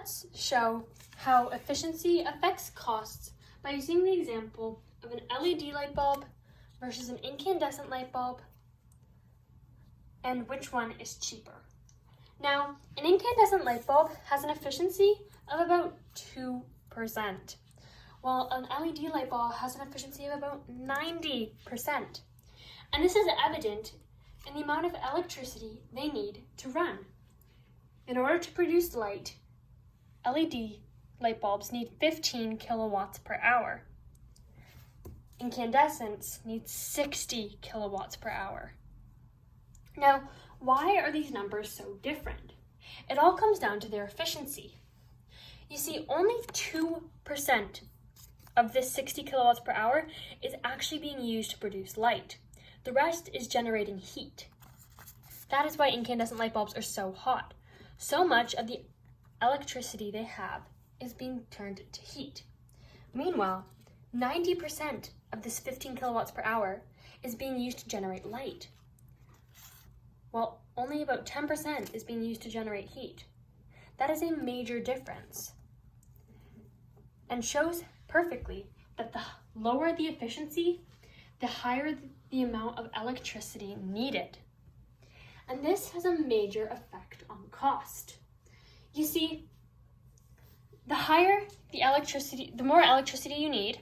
let's show how efficiency affects costs by using the example of an LED light bulb versus an incandescent light bulb and which one is cheaper. Now, an incandescent light bulb has an efficiency of about 2%, while an LED light bulb has an efficiency of about 90%. And this is evident in the amount of electricity they need to run. In order to produce light, LED light bulbs need 15 kilowatts per hour. Incandescents need 60 kilowatts per hour. Now, why are these numbers so different? It all comes down to their efficiency. You see, only 2% of this 60 kilowatts per hour is actually being used to produce light. The rest is generating heat. That is why incandescent light bulbs are so hot. So much of the electricity they have is being turned to heat. Meanwhile, 90% of this 15 kilowatts per hour is being used to generate light, while only about 10% is being used to generate heat. That is a major difference and shows perfectly that the lower the efficiency, the higher the amount of electricity needed. And this has a major effect on cost. You see, the more electricity you need,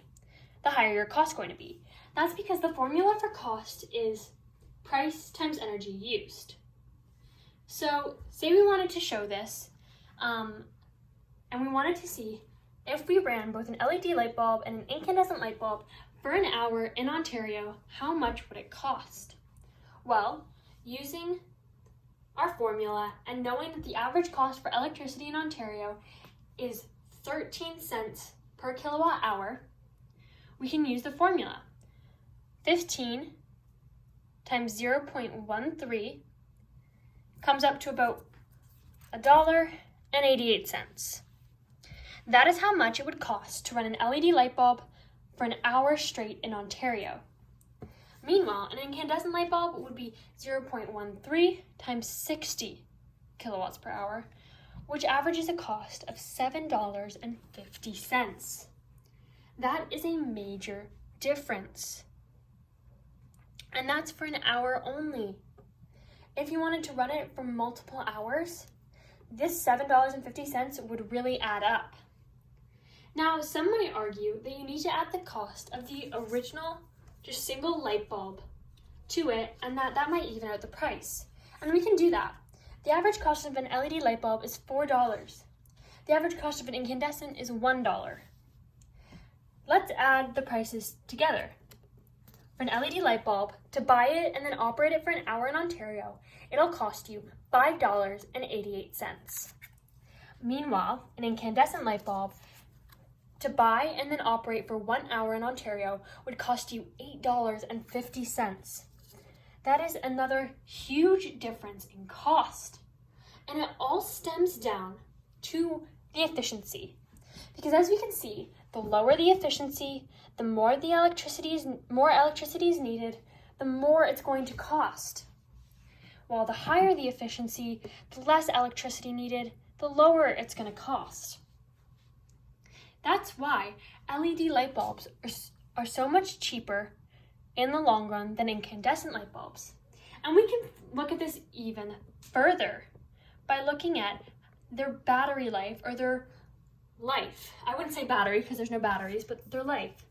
the higher your cost is going to be. That's because the formula for cost is price times energy used. So say we wanted to show this, and we wanted to see if we ran both an LED light bulb and an incandescent light bulb for an hour in Ontario, how much would it cost? Well, using our formula and knowing that the average cost for electricity in Ontario is 13 cents per kilowatt hour, we can use the formula. 15 times 0.13 comes up to about $1.88. That is how much it would cost to run an LED light bulb for an hour straight in Ontario. Meanwhile, an incandescent light bulb would be 0.13 times 60 kilowatts per hour, which averages a cost of $7.50. That is a major difference. And that's for an hour only. If you wanted to run it for multiple hours, this $7.50 would really add up. Now, some might argue that you need to add the cost of the original, just single light bulb to it, and that might even out the price. And we can do that. The average cost of an LED light bulb is $4. The average cost of an incandescent is $1. Let's add the prices together. For an LED light bulb, to buy it and then operate it for an hour in Ontario, it'll cost you $5.88. Meanwhile, an incandescent light bulb, to buy and then operate for 1 hour in Ontario would cost you $8.50. That is another huge difference in cost. And it all stems down to the efficiency. Because as we can see, the lower the efficiency, the more electricity is needed, the more it's going to cost. While the higher the efficiency, the less electricity needed, the lower it's going to cost. That's why LED light bulbs are so much cheaper in the long run than incandescent light bulbs. And we can look at this even further by looking at their battery life, or their life. I wouldn't say battery because there's no batteries, but their life.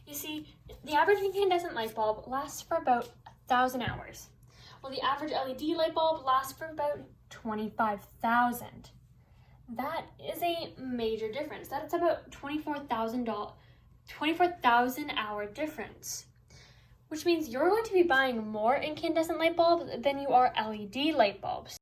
You see, the average incandescent light bulb lasts for about 1,000 hours, while the average LED light bulb lasts for about 25,000. That is a major difference. That's about 24,000 hour difference, which means you're going to be buying more incandescent light bulbs than you are LED light bulbs.